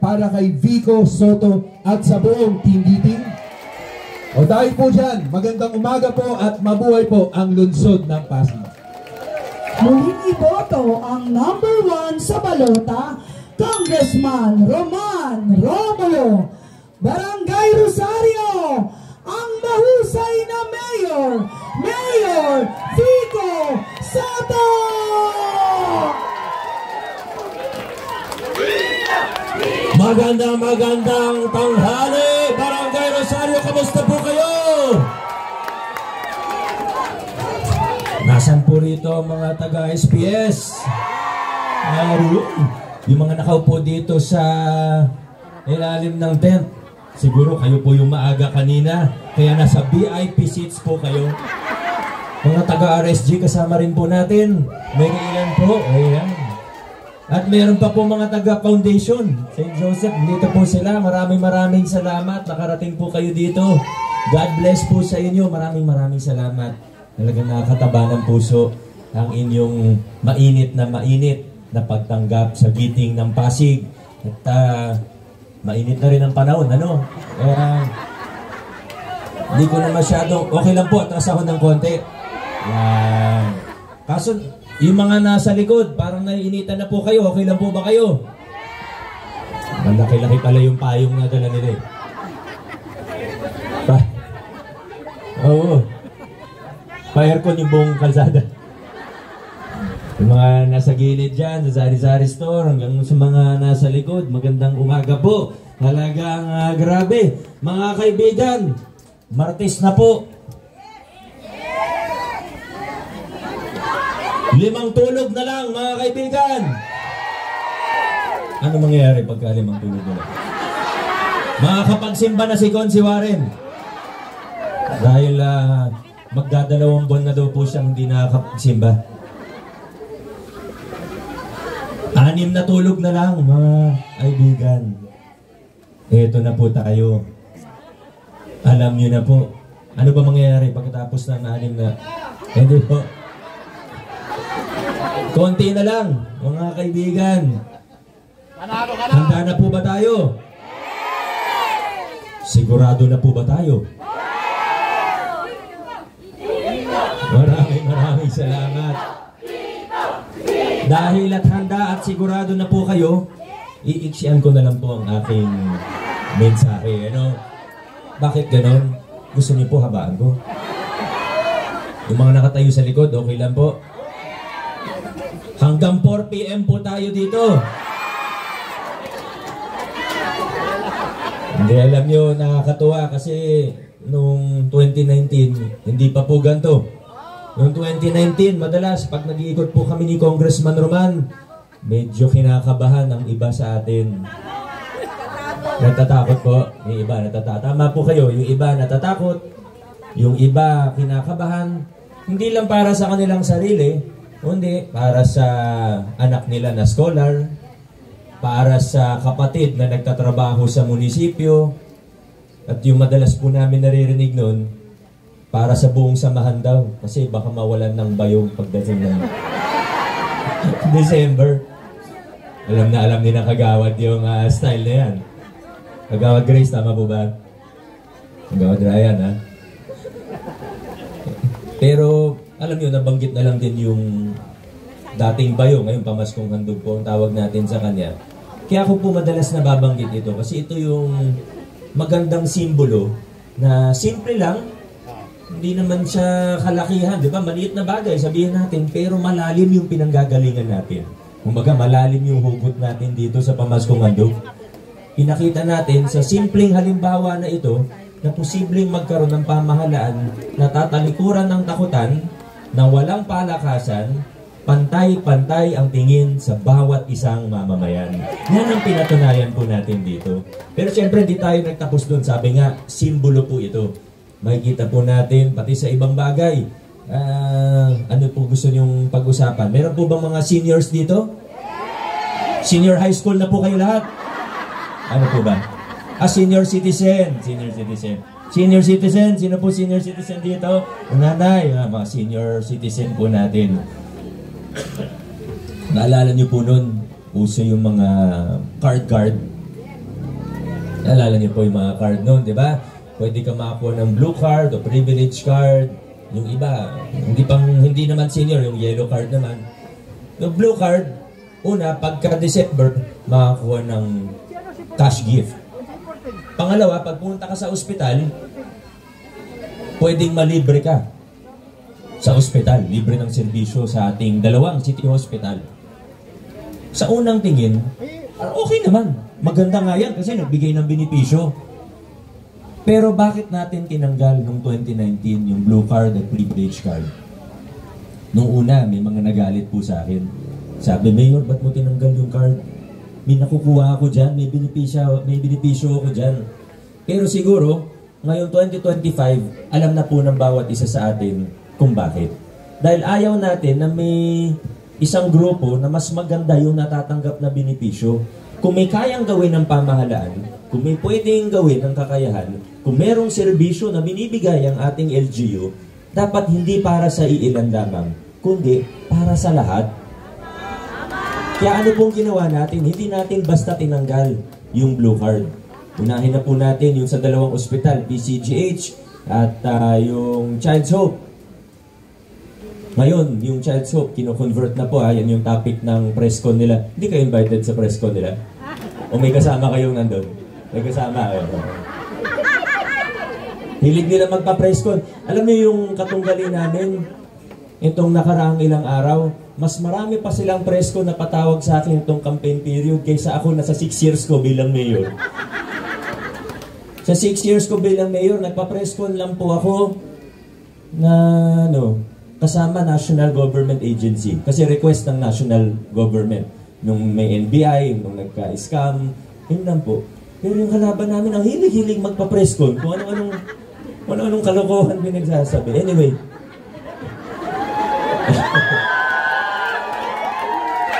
Para kay Vico Soto at sa buong Team Beating. O dahil po dyan, magandang umaga po at mabuhay po ang lungsod ng Pasig. Muling iboto ang #1 sa balota, Congressman Roman Romulo, Barangay Rosario, ang mahusay na Mayor, Mayor Vico Soto! Magandang tanghali, Barangay Rosario, kamusta po kayo? Nasaan po rito ang mga taga-SPS? Yung mga nakaupo dito sa ilalim ng tent. Siguro kayo po yung maaga kanina, kaya nasa VIP seats po kayo. Mga taga-RSG kasama rin po natin. May ilan po, ayan. At meron pa po mga taga-foundation, St. Joseph, dito po sila. Maraming salamat. Nakarating po kayo dito. God bless po sa inyo. Maraming salamat. Talagang nakakataba ng puso ang inyong mainit na pagtanggap sa giting ng Pasig. At mainit na rin ang panahon, ano? Hindi ko na masyadong, okay lang po, atras ako ng konti. Kaso, yung mga nasa likod, parang naiinitan na po kayo. Okay lang po ba kayo? Malaki-laki pala yung payong na dala nila eh. Oo. Pa-aircon yung buong kalsada. Yung mga nasa gilid dyan, sa Sari-Sari Store, hanggang sa mga nasa likod, magandang umaga po. Talagang grabe. Mga kaibigan, Martes na po. 5 tulog na lang, mga kaibigan. Ano mangyayari pagka 5 tulog na lang? Makakapagsimba na si Consi Warren. Dahil magdadalawang buwan na daw po siyang hindi nakakapagsimba. 6 na tulog na lang, mga kaibigan. Eto na po tayo. Alam nyo na po. Ano ba mangyayari pagkatapos ng 6 na? Hindi po. Konti na lang, mga kaibigan. Handa na po ba tayo? Sigurado na po ba tayo? Maraming salamat. Dahil at handa at sigurado na po kayo, iiksian ko na lang po ang aking mensahe. Ano? Bakit ganon? Gusto niyo po habaan ko? Yung mga nakatayo sa likod, okay lang po? Hanggang 4 PM po tayo dito. Hindi, alam nyo, nakakatuwa kasi noong 2019, hindi pa po ganito. Noong 2019, madalas pag nag-iikot po kami ni Congressman Roman, medyo kinakabahan ang iba sa atin. Natatakot po. Yung iba natatakot. Tama po kayo, yung iba natatakot, yung iba kinakabahan. Hindi lang para sa kanilang sarili, kundi para sa anak nila na scholar, para sa kapatid na nagtatrabaho sa munisipyo, at yung madalas po namin naririnig nun, para sa buong samahan daw, kasi baka mawalan ng bayong pagdating ng December. Alam na alam ni na Kagawad yung style na yan. Kagawad Grace, tama po ba? Kagawad Ryan, ha? Pero alam nyo, nabanggit na lang din yung dating bayo, ngayon pamaskong handog po ang tawag natin sa kanya. Kaya ako po madalas nababanggit ito kasi ito yung magandang simbolo na simple lang, hindi naman siya kalakihan, di ba? Maliit na bagay, sabihin natin, pero malalim yung pinanggagalingan natin. Kumbaga, malalim yung hugot natin dito sa pamaskong handog. Pinakita natin sa simpleng halimbawa na ito na posibleng magkaroon ng pamahalaan na tatalikuran ng takutan, na walang palakasan, pantay-pantay ang tingin sa bawat isang mamamayan. Yan ang pinatunayan po natin dito. Pero siyempre hindi tayo nagtapos doon. Sabi nga, simbolo po ito. Makikita po natin, pati sa ibang bagay. Ano po gusto niyong pag-usapan? Meron po bang mga seniors dito? Senior high school na po kayo lahat? Ano po ba? Senior citizen. Senior citizen. Senior citizen, sino po senior citizen dito? Nanay, mga senior citizen po natin. Naalala niyo po nun, uso yung mga card. Naalala niyo po yung mga card nun, di ba? Pwede ka makakuha ng blue card o privilege card. Yung iba, hindi naman senior, yung yellow card naman. Yung blue card, una, pagka December, makakuha ng cash gift. Pangalawa, pag pumunta ka sa ospital, pwedeng malibre ka sa ospital. Libre ng serbisyo sa ating dalawang city hospital. Sa unang tingin, okay naman. Maganda nga yan kasi nagbigay ng benepisyo. Pero bakit natin tinanggal noong 2019 yung blue card at privilege card? Noong una, may mga nagalit po sa akin. Sabi, Mayor, ba't mo tinanggal yung card? May nakukuha ako dyan, may benepisyo ako dyan. Pero siguro, ngayon 2025, alam na po ng bawat isa sa atin kung bakit. Dahil ayaw natin na may isang grupo na mas maganda yung natatanggap na benepisyo. Kung may kayang gawin ng pamahalaan, kung may pwedeng gawin ng kakayahan, kung merong serbisyo na binibigay ang ating LGU, dapat hindi para sa iilan lamang, kundi para sa lahat. Kaya ano pong ginawa natin? Hindi natin basta tinanggal yung blue card. Unahin na po natin yung sa dalawang ospital, PCGH at yung Child's Hope. Ngayon, yung Child's Hope, kino-convert na po. Yan yung topic ng press con nila. Hindi kayo invited sa press con nila? O may kasama kayong nandun? May kasama kayo. Hilig nila magpa-press con. Alam niyo yung katunggali namin, itong nakaraang ilang araw, mas marami pa silang press con na patawag sa akin itong campaign period kaysa ako na sa 6 years ko bilang mayor. Sa 6 years ko bilang mayor, nagpa-press con lang po ako na kasama National Government Agency. Kasi request ng National Government. Nung may NBI, nung nagka-scam, yun lang po. Pero yung kalaban namin, ang hilig-hilig magpa-press con, kung ano-anong kalokohan pinagsasabi. Anyway.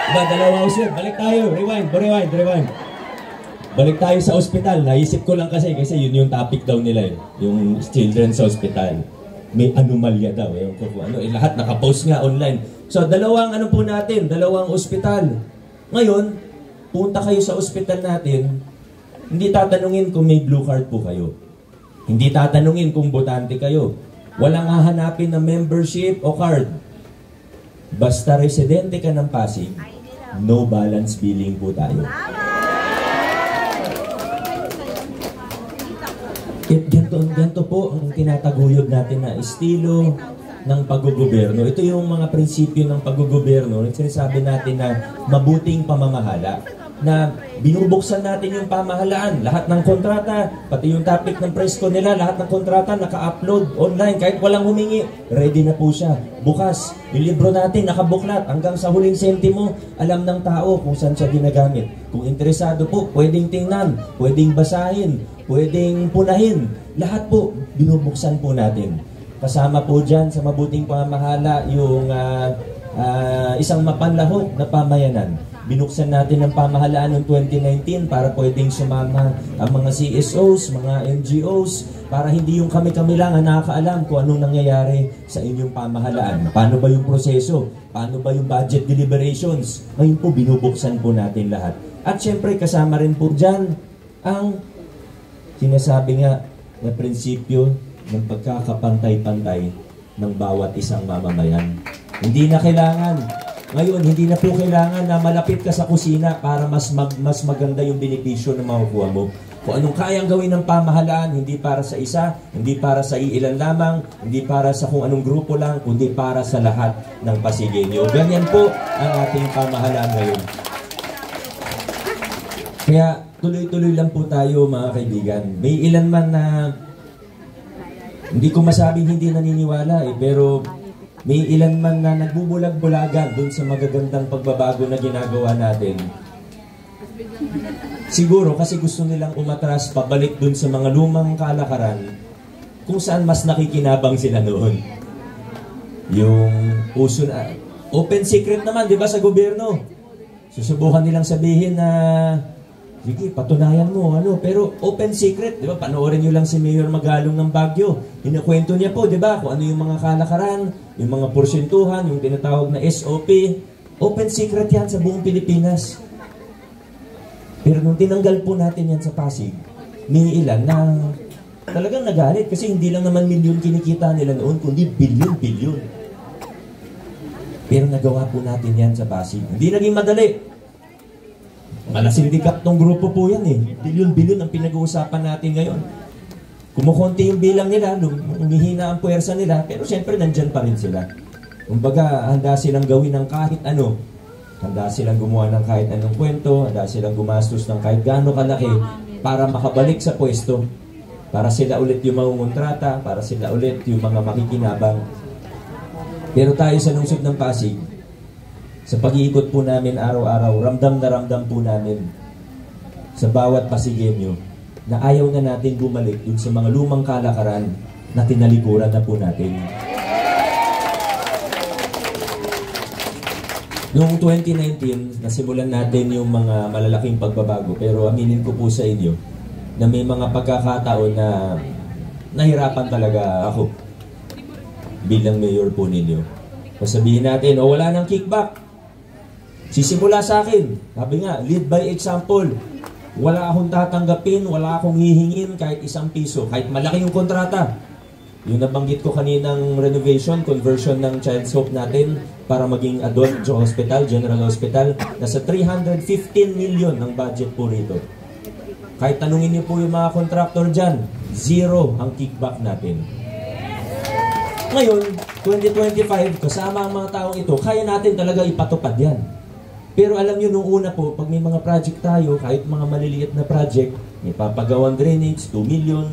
Diba, dalawa usir. Balik tayo. Rewind. Balik tayo sa ospital. Naisip ko lang kasi yun yung topic daw nila. Yung children's hospital. May anomalya daw. Lahat nakapost nga online. So, dalawang ospital. Ngayon, punta kayo sa ospital natin, hindi tatanungin kung may blue card po kayo. Hindi tatanungin kung botante kayo. Walang hahanapin na membership o card. Basta residente ka ng Pasig, no balance billing po tayo. Ganito po ang tinataguyod natin na estilo ng paggogoberno. Ito yung mga prinsipyo ng paggogoberno. Sinasabi natin na mabuting pamamahala. Na binubuksan natin yung pamahalaan. Lahat ng kontrata, pati yung topic ng press con nila, lahat ng kontrata naka-upload online. Kahit walang humingi, ready na po siya. Bukas, yung libro natin nakabuklat. Hanggang sa huling sentimo, alam ng tao kung saan siya ginagamit. Kung interesado po, pwedeng tingnan, pwedeng basahin, pwedeng punahin. Lahat po, binubuksan po natin. Kasama po dyan sa mabuting pamamahala yung isang mapanlahok na pamayanan. Binuksan natin ang pamahalaan noong 2019 para pwedeng sumama ang mga CSOs, mga NGOs, para hindi yung kami-kami lang ang nakakaalam kung anong nangyayari sa inyong pamahalaan. Paano ba yung proseso? Paano ba yung budget deliberations? Ngayon po, binubuksan po natin lahat. At syempre, kasama rin po dyan ang sinasabi nga na prinsipyo ng pagkakapantay-pantay ng bawat isang mamamayan. Hindi na kailangan. Ngayon, hindi na po kailangan na malapit ka sa kusina para mas maganda yung benepisyo na makukuha mo. Kung anong kayang gawin ng pamahalaan, hindi para sa isa, hindi para sa iilan lamang, hindi para sa kung anong grupo lang, kundi para sa lahat ng Pasigueño. Ganyan po ang ating pamahalaan ngayon. Kaya tuloy-tuloy lang po tayo mga kaibigan. May ilan man na hindi ko masabing hindi naniniwala pero may ilan man na nagbubulag-bulagan dun sa magagandang pagbabago na ginagawa natin. Siguro kasi gusto nilang umatras pabalik dun sa mga lumang kalakaran kung saan mas nakikinabang sila noon. Yung uso na, open secret naman, di ba, sa gobyerno? Susubukan nilang sabihin na Sige, patunayan mo, pero open secret, di ba? Panoorin nyo lang si Mayor Magalong ng Baguio. Inakwento niya po, di ba? Kung ano yung mga kalakaran, yung mga porsyentuhan, yung tinatawag na SOP. Open secret yan sa buong Pilipinas. Pero nung tinanggal po natin yan sa Pasig, may ilan na talagang nagalit kasi hindi lang naman milyon kinikita nila noon, kundi bilyon-bilyon. Pero nagawa po natin yan sa Pasig. Hindi naging madali. Malasindikat tong grupo po yan eh. Bilyon-bilyon ang pinag-uusapan natin ngayon. Kumukunti yung bilang nila, umihina ang puwersa nila, pero siyempre nandyan pa rin sila. Kumbaga, handa silang gawin ng kahit ano. Handa silang gumawa ng kahit anong kwento, handa silang gumastos ng kahit gaano kalaki para makabalik sa pwesto. Para sila ulit yung mangungontrata, para sila ulit yung mga makikinabang. Pero tayo sa lungsod ng Pasig, sa pag-iikot po namin araw-araw, ramdam na ramdam po namin sa bawat Pasigenyo na ayaw na natin bumalik dun sa mga lumang kalakaran na tinalikuran na po natin. Noong 2019, nasimulan natin yung mga malalaking pagbabago, pero aminin ko po sa inyo na may mga pagkakataon na nahirapan talaga ako bilang mayor po ninyo. Sabihin natin, wala nang kickback. Sisimula sa akin. Sabi nga, lead by example. Wala akong tatanggapin, wala akong hihingin kahit isang piso, kahit malaki yung kontrata. Yung nabanggit ko kaninang renovation, conversion ng Child's Hope natin para maging adult hospital, general hospital, nasa 315 million ng budget po rito. Kahit tanungin niyo po yung mga contractor dyan, zero ang kickback natin. Ngayon, 2025, kasama ang mga taong ito, kaya natin talaga ipatupad yan. Pero alam nyo, nung una po, pag may mga project tayo, kahit mga maliliit na project, may papagawang drainage, 2 million,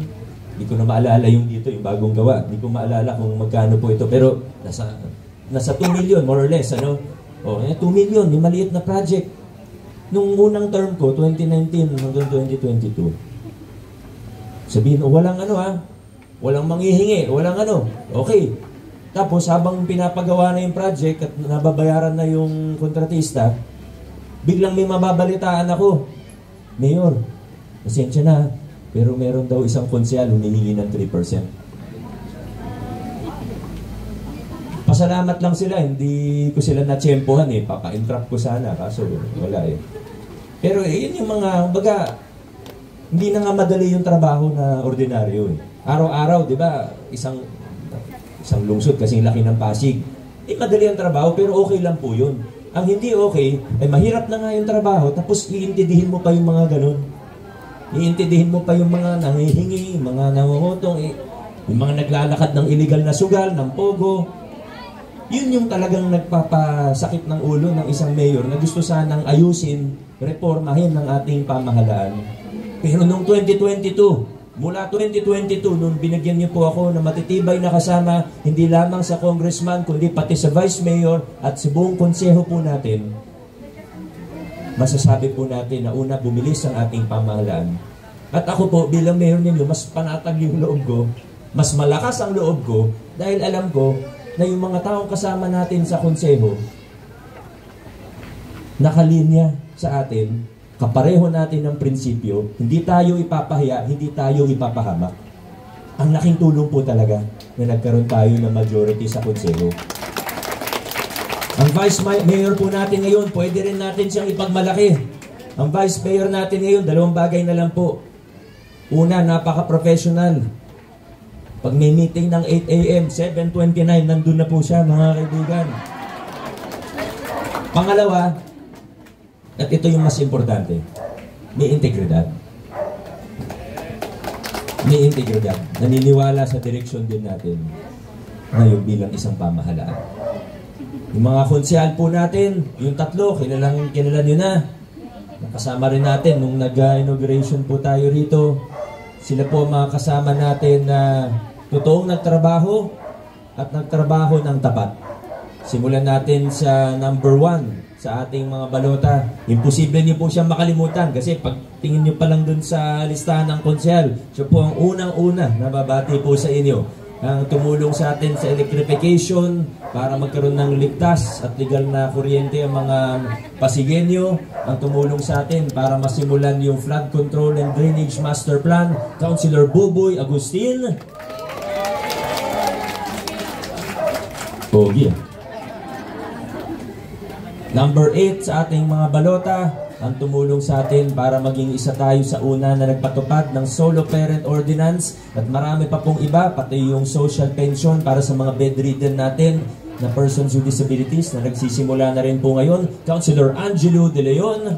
hindi ko na maalala yung dito, yung bagong gawa. Hindi ko maalala kung magkano po ito, pero nasa 2 million, more or less, 2 million, may maliit na project. Nung unang term ko, 2019 hanggang 2022, sabihin, walang walang manghihingi, walang okay. Tapos habang pinapagawa na yung project at nababayaran na yung kontratista, biglang may mababalitaan ako, Mayor, pasensya na, pero meron daw isang konsyal humihingi ng 3%. Pasalamat lang sila, hindi ko sila natsyempohan papa-entrap ko sana, kaso wala Pero yun yung mga, baga, hindi na nga madali yung trabaho na ordinaryo Araw-araw, di ba, isang lungsod kasing laki ng Pasig. Madali ang trabaho, pero okay lang po yun. Ang hindi okay, mahirap na nga yung trabaho, tapos iintindihin mo pa yung mga ganun. Iintindihin mo pa yung mga nangihingi, mga nangungutong, yung mga naglalakad ng illegal na sugal, ng pogo. Yun yung talagang nagpapasakit ng ulo ng isang mayor na gusto sanang ayusin, reformahin ng ating pamahalaan. Pero noong 2022, mula 2022, nung binigyan niyo po ako na matitibay na kasama, hindi lamang sa congressman, kundi pati sa vice mayor at sa buong konseho po natin, masasabi po natin na una, bumilis ang ating pamahalaan. At ako po, bilang mayor ninyo, mas panatag yung loob ko, mas malakas ang loob ko, dahil alam ko na yung mga taong kasama natin sa konseho, nakalinya sa atin, kapareho natin ng prinsipyo, hindi tayo ipapahiya, hindi tayo ipapahamak. Ang laking tulong po talaga na nagkaroon tayo ng majority sa konseho. Ang vice mayor po natin ngayon, pwede rin natin siyang ipagmalaki. Ang vice mayor natin ngayon, 2 bagay na lang po. Una, napaka-professional. Pag may meeting ng 8 a.m., 7:29, nandun na po siya, mga kaibigan. Pangalawa, at ito yung mas importante, may integridad. May integridad. Naniniwala sa direksyon din natin ngayon bilang isang pamahalaan. Yung mga konsyal po natin, yung 3, kilala nyo na. Nakasama rin natin nung nag-inauguration po tayo rito. Sila po mga kasama natin na totoong nagtrabaho at nagtrabaho ng tapat. Simulan natin sa number 1. Sa ating mga balota, imposible niyo po siyang makalimutan kasi pag tingin niyo pa lang dun sa listahan ng konsyal, siya po ang unang-una na babati po sa inyo. ang tumulong sa atin sa electrification para magkaroon ng ligtas at legal na kuryente ang mga Pasigenyo, ang tumulong sa atin para masimulan yung flood control and drainage master plan, Councilor Buboy Agustin. Pogi. Number 8 sa ating mga balota, ang tumulong sa atin para maging isa tayo sa una na nagpatupad ng solo parent ordinance at marami pa pong iba, pati yung social pension para sa mga bedridden natin na persons with disabilities na nagsisimula na rin po ngayon, Councilor Angelo De Leon.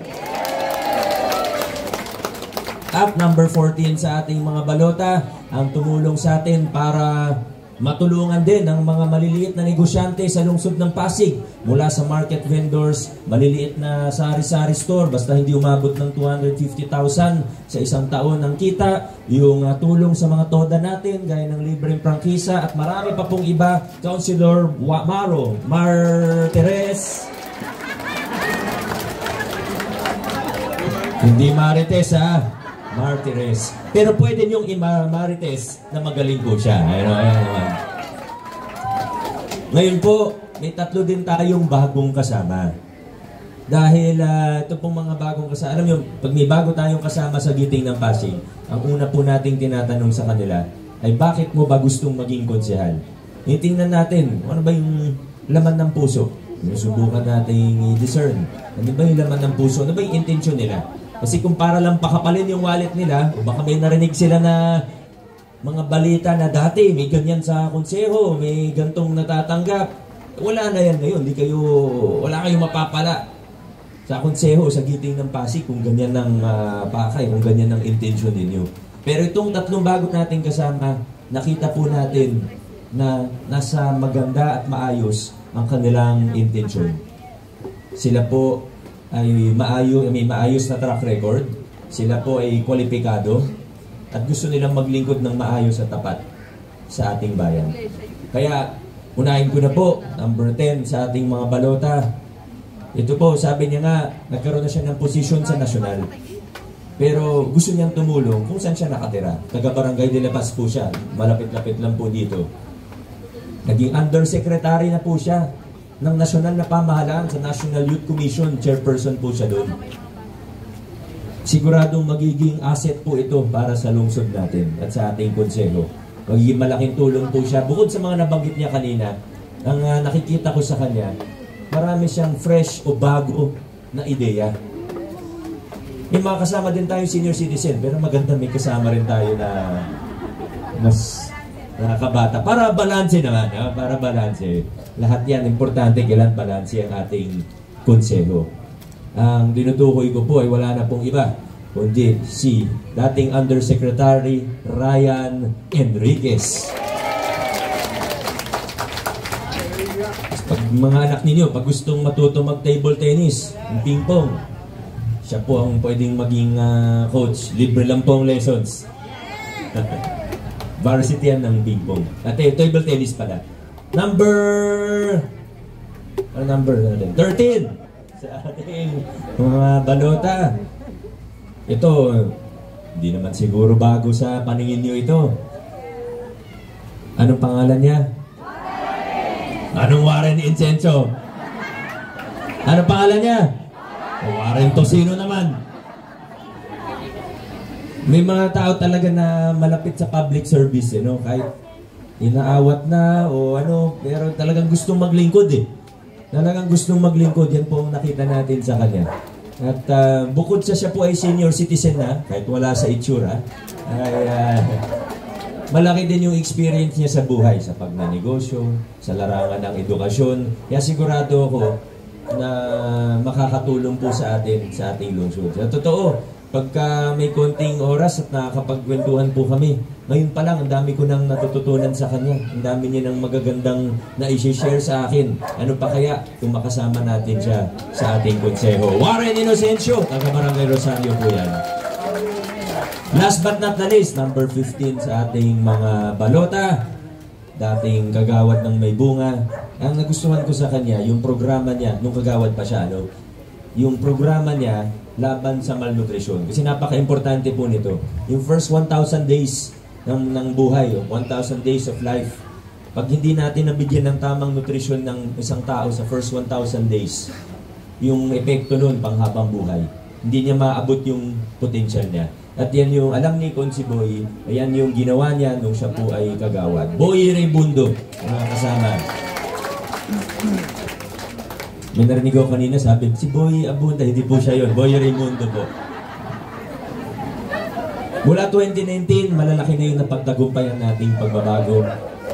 At number 14 sa ating mga balota, ang tumulong sa atin para matulungan din ang mga maliliit na negosyante sa lungsod ng Pasig mula sa market vendors, maliliit na sari-sari store, basta hindi umabot ng 250,000 sa isang taon ang kita, yung tulong sa mga toda natin, gaya ng libreng prangkisa at marami pa pong iba, Councilor Mar Teres. Hindi Marites Martires. Pero pwede niyong Marites na magaling po siya. Ayan naman. Ngayon po, may 3 din tayong bagong kasama. Dahil ito pong mga bagong kasama, alam niyo, pag may bago tayong kasama sa Giting ng Pasig, ang una po nating tinatanong sa kanila ay bakit mo ba gustong maging konsehal? Tingnan natin, ano ba yung laman ng puso? Subukan nating i-discern. Ano ba yung laman ng puso? Ano ba yung intention nila? Kasi kung para lang pakapalin yung wallet nila, o baka may narinig sila na mga balita na dati may ganyan sa konseho, may gantong natatanggap. Wala na yan ngayon, wala kayong mapapala sa konseho, sa Giting ng Pasig kung ganyan ng pakay, kung ganyan ng intention ninyo. Pero itong 3 bago nating kasama, nakita po natin na nasa maganda at maayos ang kanilang intention. Sila po ay may maayos na track record. Sila po ay kwalipikado at gusto nilang maglingkod ng maayos at tapat sa ating bayan. Kaya, unahin ko na po, number 10 sa ating mga balota. Ito po, sabi niya nga, nagkaroon na siya ng posisyon sa nasyonal. Pero gusto niyang tumulong kung saan siya nakatira. Taga-Barangay de la Paz po siya. Malapit-lapit lang po dito. Naging undersecretary na po siya ng nasyonal na pamahalaan sa National Youth Commission. Chairperson po siya doon. Siguradong magiging asset po ito para sa lungsod natin at sa ating konseho. Magiging malaking tulong po siya. Bukod sa mga nabanggit niya kanina, ang nakikita ko sa kanya, marami siyang fresh o bago na ideya. May mga kasama din tayo senior citizen, pero maganda may kasama rin tayo na mas nakakabata. Para balanse naman, para balanse. Lahat yan, importante kailan balanse ang ating konseho. Ang dinutukoy ko po ay wala na pong iba, kundi si dating Undersecretary Ryan Enriquez. Pag mga anak ninyo, pag gustong matuto mag-table tennis, ping-pong, siya po ang pwedeng maging coach. Libre lang po ang lessons. Varsity yan ng ping-pong. At table tennis pala. Number 13 sa ating mga balota. Ito, hindi naman siguro bago sa paningin nyo ito. Anong pangalan niya? Anong Warren Incenso? Anong pangalan niya? Warren Tosino naman. May mga tao talaga na malapit sa public service, kahit inaawat na o pero talagang gustong maglingkod Talagang gustong maglingkod, yan po ang nakita natin sa kanya. At bukod siya po ay senior citizen na, kahit wala sa itsura, ay malaki din yung experience niya sa buhay, sa pagnanegosyo, sa larangan ng edukasyon. Kaya sigurado ako na makakatulong po sa atin, sa ating lungsod. Sa totoo, pagka may konting oras at nakakapagkwentuhan po kami, ngayon pa lang, ang dami ko nang natututunan sa kanya. Ang dami niya ng magagandang na-share sa akin. Ano pa kaya kung makasama natin siya sa ating konseho? Warren Inocencio, taga-Barangay Rosario po yan. Last but not the least, number 15 sa ating mga balota, dating kagawad ng may bunga. Ang nagustuhan ko sa kanya, yung programa niya, nung kagawad pa siya, yung programa niya laban sa malnutrition. Kasi napaka-importante po nito. Yung first 1,000 days ng buhay, 1,000 days of life. Pag hindi natin nabigyan ng tamang nutrisyon ng isang tao sa first 1,000 days, yung epekto nun panghabang buhay. Hindi niya maabot yung potential niya. At yan yung alam ni Konsi Boy, ayan yung ginawa niya nung siya po ay kagawad. Boy Raimundo, mga kasama. May narinig ako kanina, sabi, si Boy Abunda, hindi po siya yun. Boy Raimundo po. Mula 2019, malalaki na yung napagtagumpayan nating pagbabago.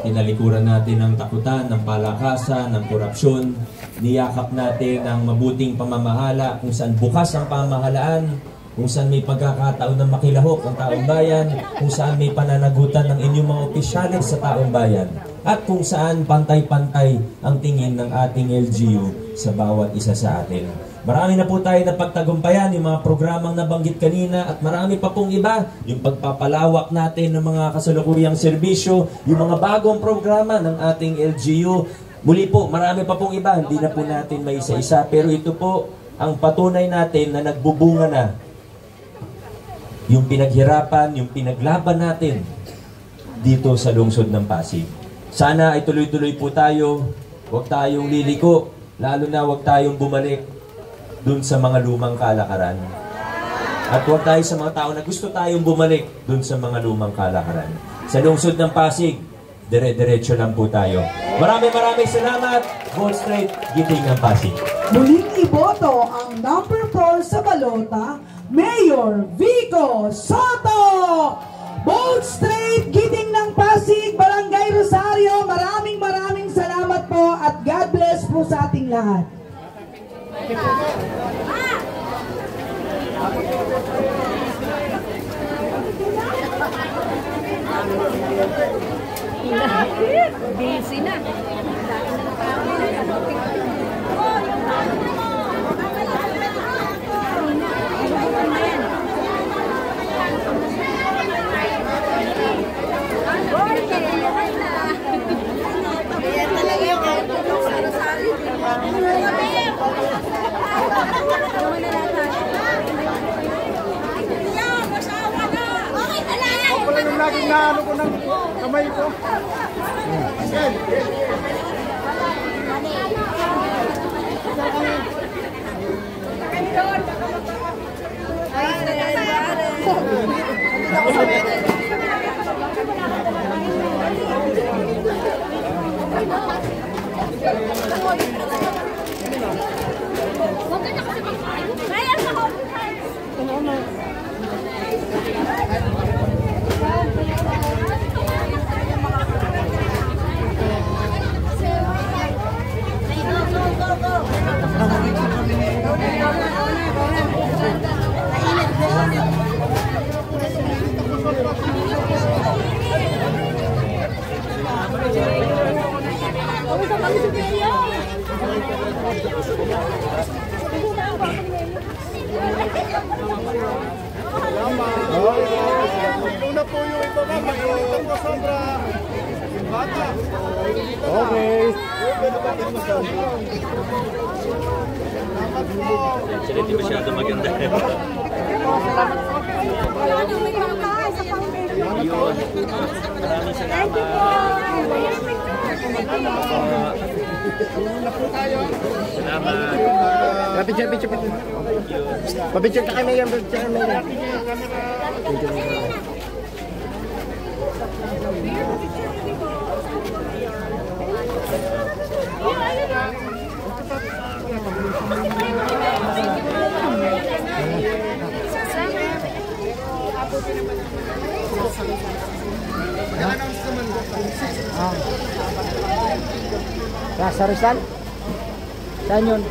Tinalikuran natin ang takutan, ng palakasan, ng korupsyon. Niyakap natin ang mabuting pamamahala kung saan bukas ang pamahalaan, kung saan may pagkakataon na makilahok ang taong bayan, kung saan may pananagutan ng inyong mga opisyalis sa taong bayan, at kung saan pantay-pantay ang tingin ng ating LGU sa bawat isa sa atin. Marami na po tayo na pagtagumpayan, yung mga programang nabanggit kanina, at marami pa pong iba, yung pagpapalawak natin ng mga kasalukuyang serbisyo, yung mga bagong programa ng ating LGU. Muli po, marami pa pong iba, hindi na po natin may isa-isa, pero ito po ang patunay natin na nagbubunga na yung pinaghirapan, yung pinaglaban natin dito sa lungsod ng Pasig. Sana ay tuloy-tuloy po tayo, huwag tayong liliko, lalo na huwag tayong bumalik dun sa mga lumang kalakaran. At huwag tayo sa mga tao na gusto tayong bumalik dun sa mga lumang kalakaran. Sa lungsod ng Pasig, dire-diretso lang po tayo. Maraming salamat. Vote straight, Giting ng Pasig. Muling iboto ang number 4 sa balota, Mayor Vico Soto! Vote straight, Giting ng Pasig, Barangay Rosario. Maraming salamat po at God bless po sa ating lahat. Busy na. Laging naano ko ng kamay ko. Yan. Una po yung iba ka, mag-iitang ko sobra. Bata. Okay. Sila hindi masyado maganda. Maraming salamat. Salamat. Picture. Picture ka kami yan. Sa Rizal? Saan yun?